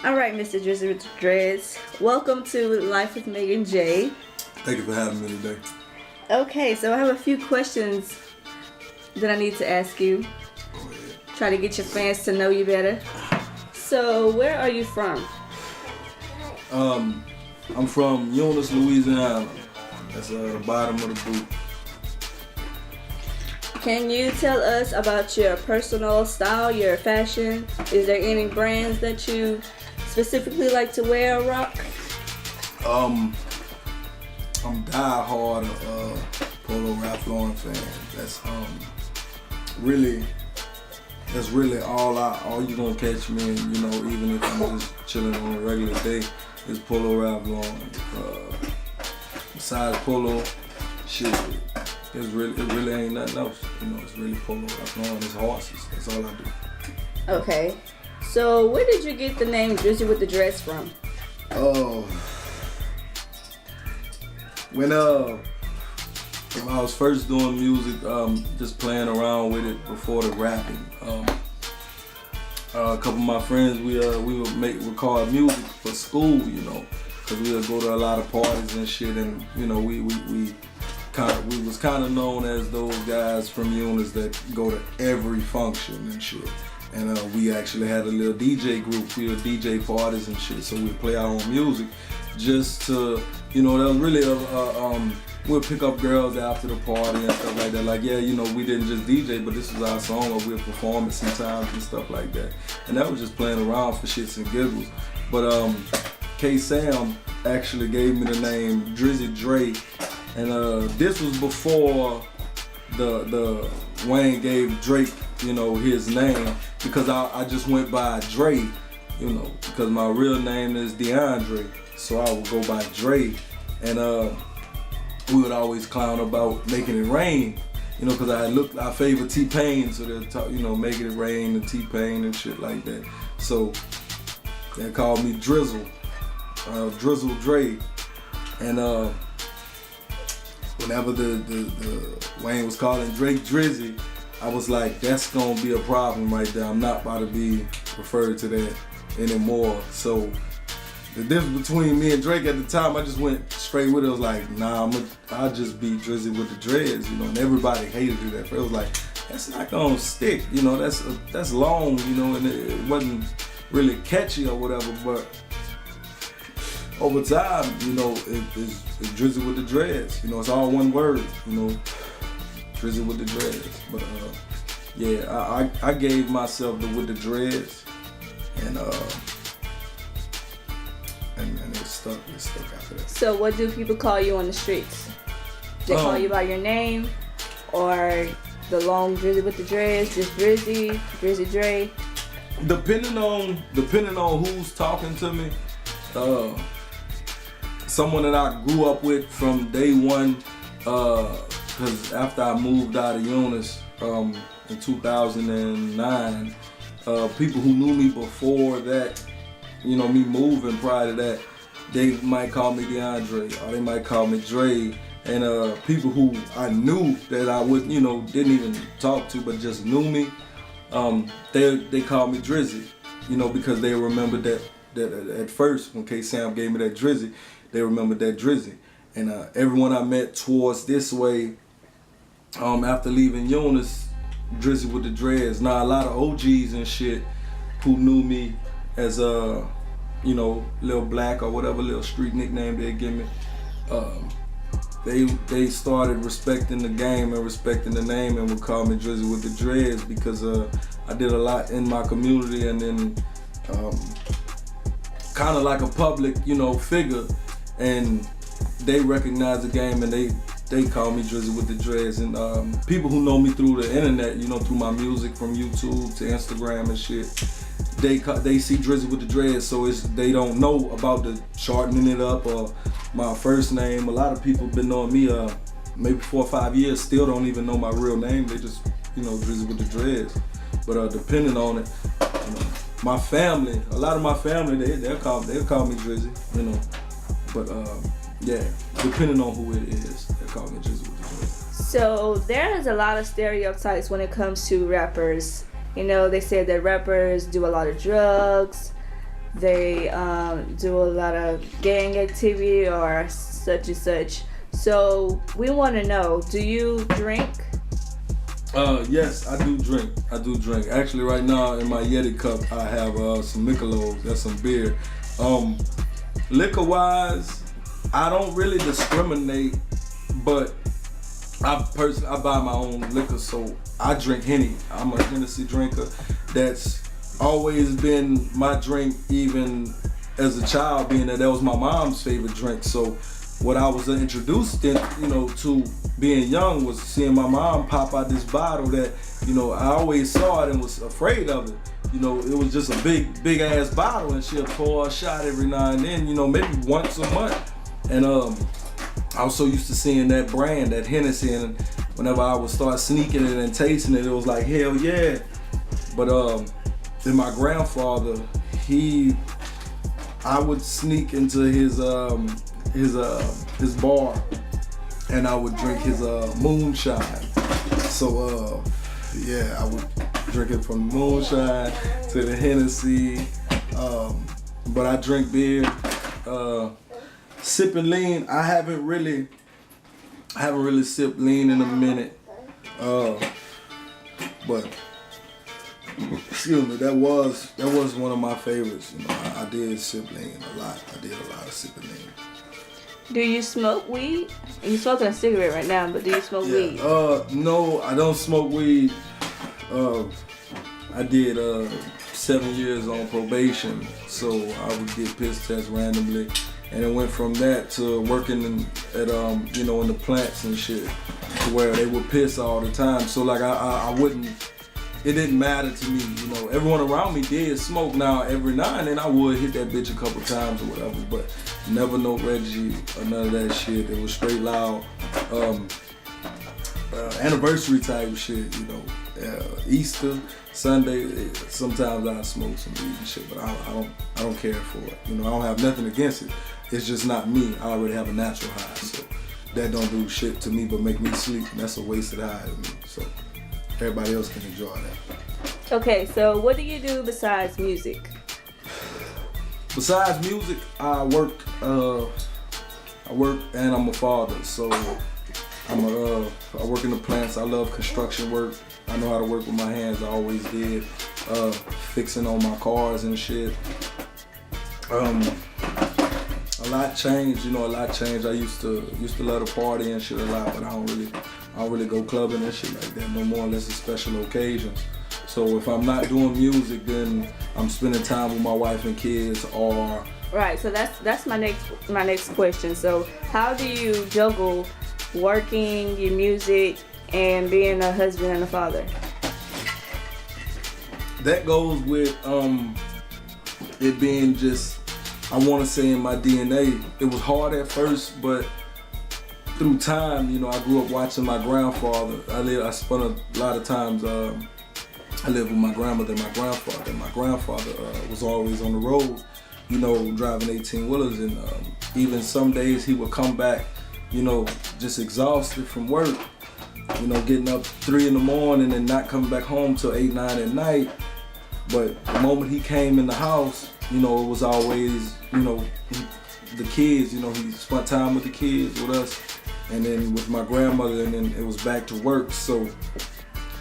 All right, Mr. Drizzywitdadreads. Welcome to Life with Megan J. Thank you for having me today. Okay, so I have a few questions that I need to ask you. Go ahead. Try to get your fans to know you better. So, where are you from? I'm from Eunice, Louisiana. That's the bottom of the boot. Can you tell us about your personal style, your fashion? Is there any brands that you specifically like to wear or rock? I'm die-hard Polo Ralph Lauren fan. That's really all you gonna catch me in, you know, even if I'm just chilling on a regular day, is Polo Ralph Lauren. Besides Polo, shit, it really ain't nothing else. You know, it's really Polo Ralph Lauren. It's horses. That's all I do. Okay. So, where did you get the name Drizzywitdadreads from? When I was first doing music, just playing around with it before the rapping. A couple of my friends, we would record music for school, you know, because we would go to a lot of parties and shit, and you know we was kind of known as those guys from Eunice that go to every function and shit. And we actually had a little DJ group. We would DJ parties and shit, so we'd play our own music just to, you know, that was really we'd pick up girls after the party and stuff like that. Like, yeah, you know, we didn't just DJ, but this was our song, or we'd perform it sometimes and stuff like that. And that was just playing around for shits and giggles. But K-Sam actually gave me the name Drizzy Dre, and this was before the Wayne gave Drake, you know, his name, because I just went by Dre, you know, because my real name is DeAndre, so I would go by Dre, and we would always clown about making it rain, you know, because I favor T-Pain, so they'll talk, you know, making it rain and T-Pain and shit like that. So they called me Drizzle Dre, and whenever the Wayne was calling Drake Drizzy, I was like, that's gonna be a problem right there. I'm not about to be referred to that anymore. So the difference between me and Drake at the time, I just went straight with it. I was like, nah, I'll just be Drizzywitdadreads, you know. And everybody hated it at first. It was like, that's not gonna stick, you know. That's long, you know, and it wasn't really catchy or whatever. But over time, you know, it's Drizzywitdadreads. You know, it's all one word, you know. Drizzywitdadreads. But yeah, I gave myself the with the dreads, and it stuck after that. So, what do people call you on the streets? Do they call you by your name, or the long Drizzywitdadreads, just Drizzy, Drizzy Dre? Depending on who's talking to me, someone that I grew up with from day one, because after I moved out of Eunice in 2009, people who knew me before that, you know, me moving prior to that, they might call me DeAndre, or they might call me Dre. And people who I knew that I would, you know, didn't even talk to, but just knew me, they called me Drizzy, you know, because they remembered that at first when K-Sam gave me that Drizzy, they remembered that Drizzy. And everyone I met towards this way, after leaving Eunice, Drizzywitdadreads. Now a lot of OGs and shit who knew me as you know, Lil Black or whatever little street nickname they give me, they started respecting the game and respecting the name and would call me Drizzywitdadreads because I did a lot in my community, and then kind of like a public, you know, figure, and they recognize the game and they call me Drizzywitdadreads. And people who know me through the internet, you know, through my music from YouTube to Instagram and shit, they see Drizzywitdadreads, so they don't know about the shortening it up or my first name. A lot of people been knowing me maybe 4 or 5 years, still don't even know my real name. They just, you know, Drizzywitdadreads. But depending on it, you know, my family, a lot of my family, they'll call me Drizzy, you know. But yeah, depending on who it is, they'll call me Drizzywitdadreads. So there's a lot of stereotypes when it comes to rappers. You know, they say that rappers do a lot of drugs, they do a lot of gang activity or such and such. So we want to know, do you drink? Yes, I do drink. Actually, right now in my Yeti cup, I have some Michelob's. That's some beer. Liquor wise, I don't really discriminate, but I buy my own liquor, so I drink Henny. I'm a Hennessy drinker. That's always been my drink, even as a child, being that was my mom's favorite drink. So what I was introduced in, to being young was seeing my mom pop out this bottle that, I always saw it and was afraid of it. It was just a big ass bottle, and she'll pour a shot every now and then, maybe once a month. And I was so used to seeing that brand, that Hennessy, and whenever I would start sneaking it and tasting it, it was like, hell yeah. But then my grandfather, I would sneak into his bar, and I would drink his moonshine. So I would drink it from the moonshine to the Hennessy. But I drink beer. Sipping lean, I haven't really sipped lean in a minute. But excuse me, that was one of my favorites. I did sip lean a lot. I did a lot of sipping lean. Do you smoke weed? You're smoking a cigarette right now, but do you smoke weed? No, I don't smoke weed. I did 7 years on probation, so I would get piss tests randomly, and it went from that to working in the plants and shit, to where they would piss all the time. So like I wouldn't. It didn't matter to me, Everyone around me did smoke. Now every now and then I would hit that bitch a couple times or whatever, but never no Reggie or none of that shit. It was straight loud, anniversary type shit, Easter, Sunday. Sometimes I smoke some weed and shit, but I don't care for it. I don't have nothing against it. It's just not me. I already have a natural high, so that don't do shit to me but make me sleep, and that's a wasted high to me. So everybody else can enjoy that. Okay, so what do you do besides music? Besides music, I work and I'm a father. So I work in the plants. I love construction work. I know how to work with my hands. I always did. Fixing on my cars and shit. A lot changed. A lot changed. I used to love to party and shit a lot, but I don't really go clubbing and shit like that no more unless it's special occasions. So if I'm not doing music, then I'm spending time with my wife and kids, or right. So that's my next question. So how do you juggle working, your music, and being a husband and a father? That goes with it being just, I want to say, in my DNA. It was hard at first, but through time, I grew up watching my grandfather. I spent a lot of times. I lived with my grandmother and my grandfather. My grandfather was always on the road, driving 18-wheelers, and even some days he would come back, just exhausted from work, getting up 3 in the morning and not coming back home till 8, 9 at night. But the moment he came in the house, it was always, the kids, he spent time with the kids, with us, and then with my grandmother, and then it was back to work. So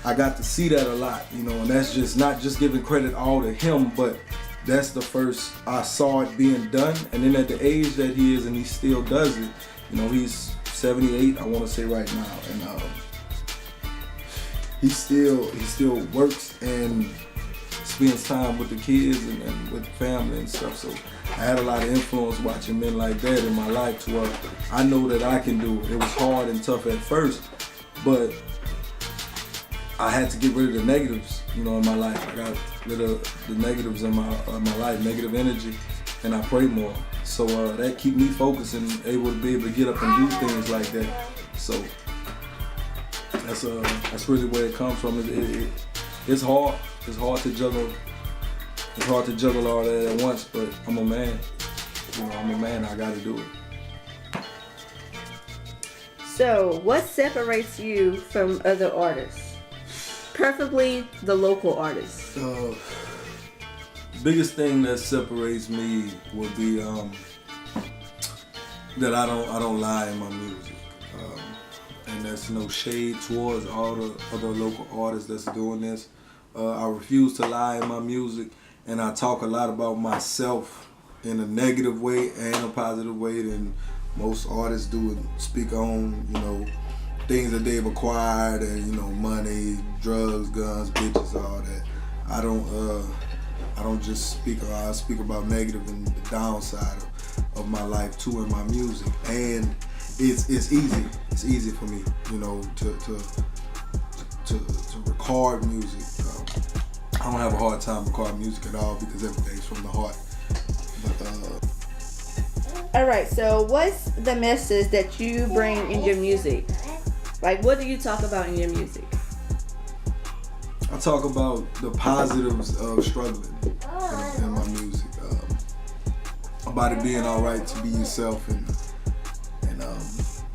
I got to see that a lot, and that's just not just giving credit all to him, but that's the first I saw it being done. And then at the age that he is, and he still does it, he's 78, I want to say right now, and he still works and spends time with the kids and with the family and stuff. So I had a lot of influence watching men like that in my life, to where I know that I can do it. It was hard and tough at first, but I had to get rid of the negatives, in my life. I got rid of the negatives in my life, negative energy, and I pray more. So that keep me focused and able to get up and do things like that. So that's really where it comes from. It's hard. It's hard to juggle. It's hard to juggle all that at once. But I'm a man. I'm a man. I got to do it. So, what separates you from other artists? Preferably the local artists. biggest thing that separates me would be that I don't lie in my music. And there's no shade towards all the other local artists that's doing this. I refuse to lie in my music, and I talk a lot about myself in a negative way and a positive way than most artists do, and speak on, you know, things that they've acquired and, you know, money, drugs, guns, bitches, all that. I don't just speak. I speak about negative and the downside of my life too in my music, and it's easy. It's easy for me, you know, to record music. I don't have a hard time recording music at all because everything's from the heart. But, all right. So, what's the message that you bring in your music? Like, what do you talk about in your music? I talk about the positives of struggling in my music. About it being all right to be yourself and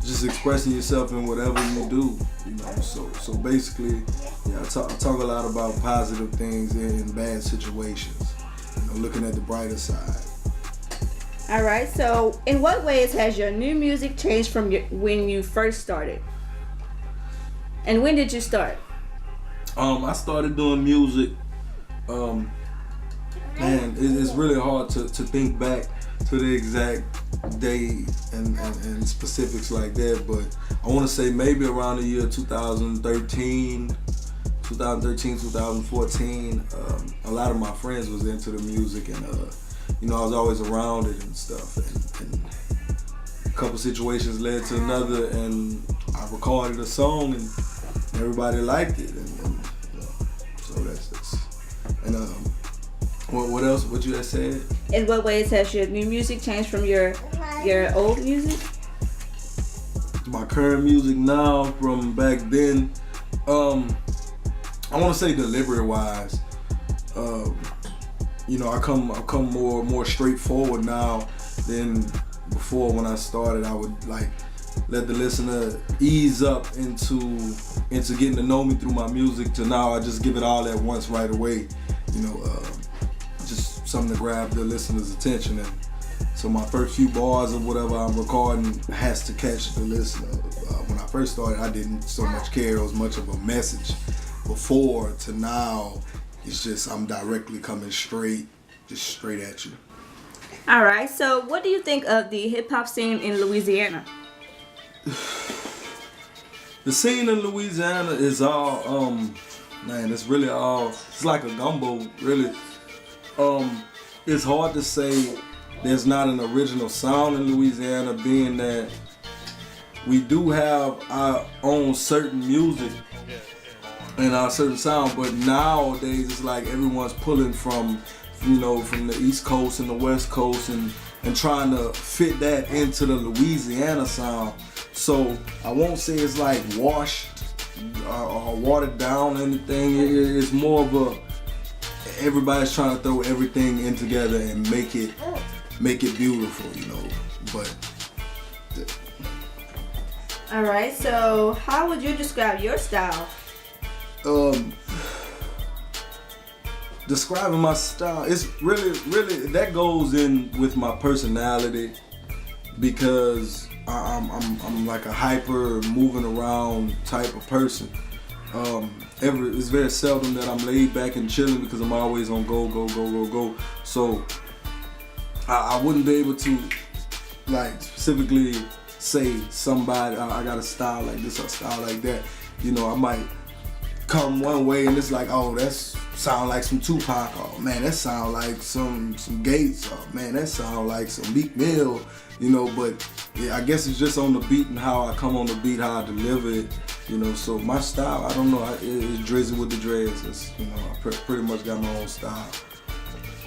just expressing yourself in whatever you do. You know, so basically, yeah, I talk a lot about positive things in bad situations. You know, looking at the brighter side. All right. So, in what ways has your new music changed from when you first started? And when did you start? I started doing music. Man, it's really hard to think back to the exact day and specifics like that, but I want to say maybe around the year 2013, 2014. A lot of my friends was into the music, and you know, I was always around it and stuff. And a couple situations led to another, and I recorded a song, and everybody liked it, and you know, so that's and what else? What you had said? In what ways has your new music changed from your old music? My current music now from back then, I want to say delivery wise. You know, I come more straightforward now than before. When I started, I would like let the listener ease up into getting to know me through my music. To now, I just give it all at once right away. You know, just something to grab the listener's attention. And so my first few bars of whatever I'm recording has to catch the listener. When I first started, I didn't so much care. It was much of a message. Before to now, it's just I'm directly coming straight at you. All right. So, what do you think of the hip hop scene in Louisiana? The scene in Louisiana is all, man, it's really all, it's like a gumbo, really. It's hard to say there's not an original sound in Louisiana, being that we do have our own certain music and our certain sound, but nowadays it's like everyone's pulling from, you know, from the East Coast and the West Coast and trying to fit that into the Louisiana sound. So I won't say it's like washed or watered down or anything. It's more of a, everybody's trying to throw everything in together and make it beautiful, you know. But all right. So how would you describe your style? Describing my style, it's really that goes in with my personality, because I'm like a hyper moving around type of person. It's very seldom that I'm laid back and chilling because I'm always on go. So I wouldn't be able to like specifically say somebody I got a style like this or style like that. You know, I might come one way and it's like, oh, that's sound like some Tupac. Oh man, that sound like some Gates. Oh man, that sound like some Meek Mill. You know, but yeah, I guess it's just on the beat and how I come on the beat, how I deliver it. You know, so my style, I don't know, it's Drizzywitdadreads. It's, you know, I pretty much got my own style.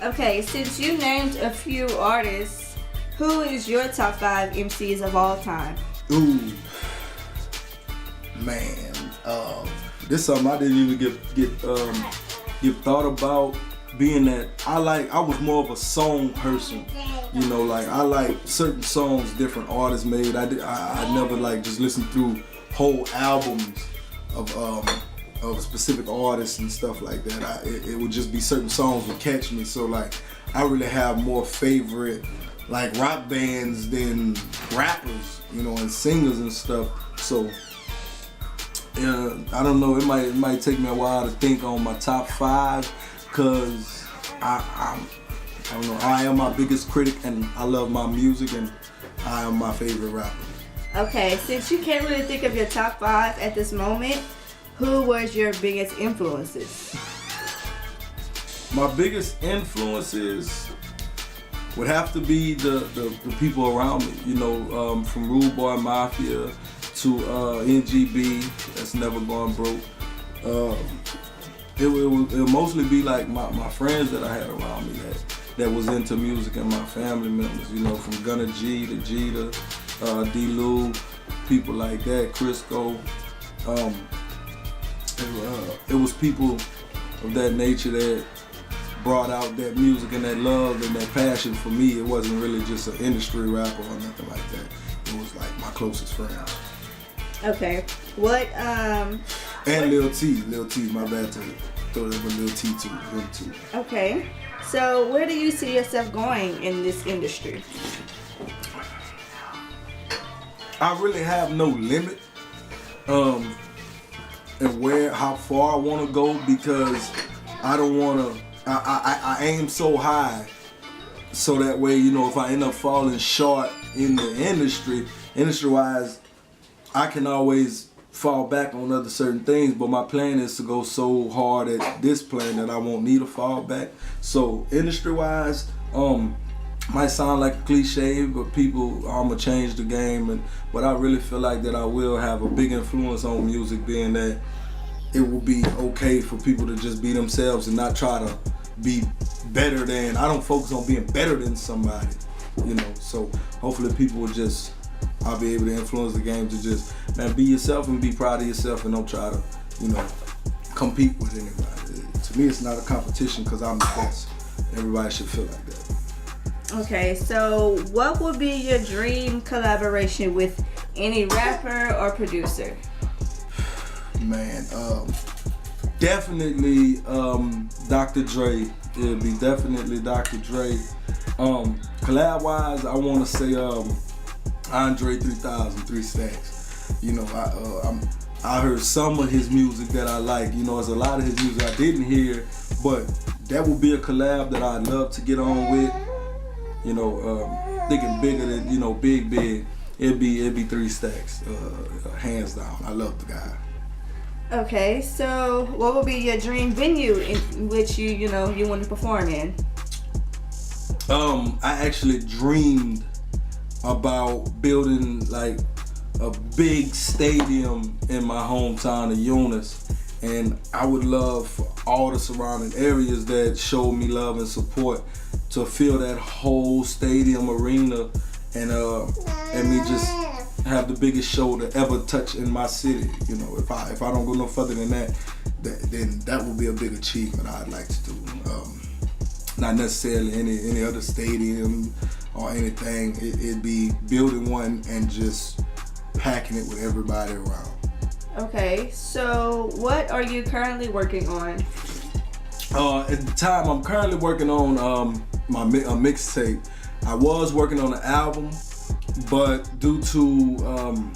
Okay, since you named a few artists, who is your top 5 MCs of all time? Ooh, man, this is something I didn't even get thought about, being that I was more of a song person. You know, like I like certain songs different artists made. I never like just listen through whole albums of of specific artists and stuff like that. It would just be certain songs would catch me. So like, I really have more favorite like rock bands than rappers, you know, and singers and stuff. So yeah, I don't know. It might take me a while to think on my top 5, cause I don't know. I am my biggest critic, and I love my music, and I am my favorite rapper. Okay, since you can't really think of your top 5 at this moment, who was your biggest influences? My biggest influences would have to be the people around me. You know, from Rude Boy Mafia to NGB, that's never gone broke. It would mostly be like my friends that I had around me that was into music, and my family members. You know, from Gunna G to Jeter, D-Lou, people like that, Crisco. It was people of that nature that brought out that music and that love and that passion for me. It wasn't really just an industry rapper or nothing like that. It was like my closest friends. Okay. What and Lil T, my bad to throw that with Lil T too, him too. Okay. So where do you see yourself going in this industry? I really have no limit and how far I want to go, because I don't want to. I aim so high, so that way, you know, if I end up falling short in the industry-wise, I can always fall back on other certain things. But my plan is to go so hard at this plan that I won't need to fall back. So industry-wise, might sound like a cliche, but people, I'ma change the game, but I really feel like that I will have a big influence on music, being that it will be okay for people to just be themselves and not try to be better than. I don't focus on being better than somebody, you know. So hopefully people will just, I'll be able to influence the game to just, man, be yourself and be proud of yourself, and don't try to, you know, compete with anybody. To me, it's not a competition, because I'm the best. Everybody should feel like that. Okay, so what would be your dream collaboration with any rapper or producer? Man, definitely Dr. Dre. It'd be definitely Dr. Dre. Collab wise, I want to say Andre 3000, 3 Stacks. You know, I heard some of his music that I like. You know, there's a lot of his music I didn't hear, but that would be a collab that I'd love to get on with. You know, thinking bigger than, you know, big. It'd be 3 Stacks, hands down. I love the guy. Okay, so what would be your dream venue in which you want to perform in? I actually dreamed about building like a big stadium in my hometown of Eunice, and I would love for all the surrounding areas that showed me love and support to fill that whole stadium arena, and me just have the biggest show to ever touch in my city. You know, if I don't go no further than that, then that would be a big achievement I'd like to do. Not necessarily any other stadium or anything. It'd be building one and just packing it with everybody around. Okay, so what are you currently working on? At the time, I'm currently working on a mixtape. I was working on an album, but due to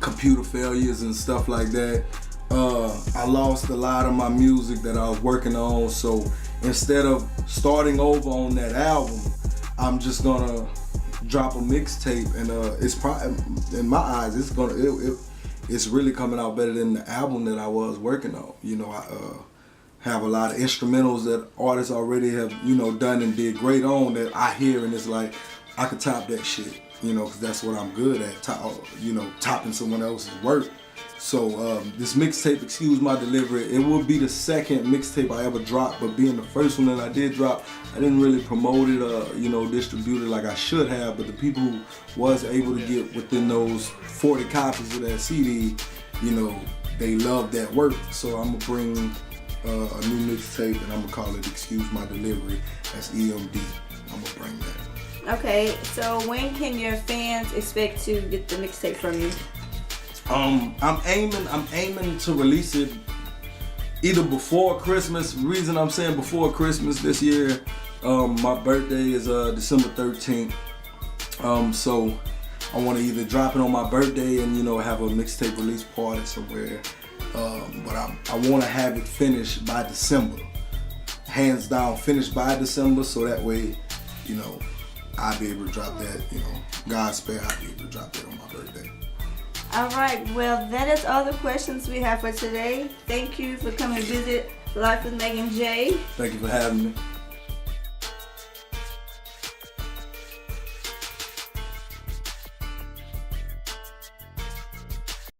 computer failures and stuff like that, I lost a lot of my music that I was working on. So instead of starting over on that album, I'm just gonna drop a mixtape, and it's probably, in my eyes, it's really coming out better than the album that I was working on. You know, I have a lot of instrumentals that artists already have, you know, done and did great on, that I hear and it's like, I could top that shit, you know, because that's what I'm good at, topping someone else's work. So this mixtape, excuse my delivery, it will be the second mixtape I ever dropped, but being the first one that I did drop, I didn't really promote it or, distribute it like I should have, but the people who was able to get within those 40 copies of that CD, you know, they love that work. So I'm gonna bring a new mixtape, and I'm gonna call it Excuse My Delivery. That's EMD. I'm gonna bring that. Okay, so when can your fans expect to get the mixtape from you? I'm aiming to release it either before Christmas. Reason I'm saying before Christmas this year, my birthday is December 13th. So I want to either drop it on my birthday and have a mixtape release party somewhere. But I want to have it finished by December. Hands down, finished by December, so that way, I'll be able to drop that, God spare, I'll be able to drop that on my birthday. All right, well, that is all the questions we have for today. Thank you for coming to visit Life with Megan J. Thank you for having me.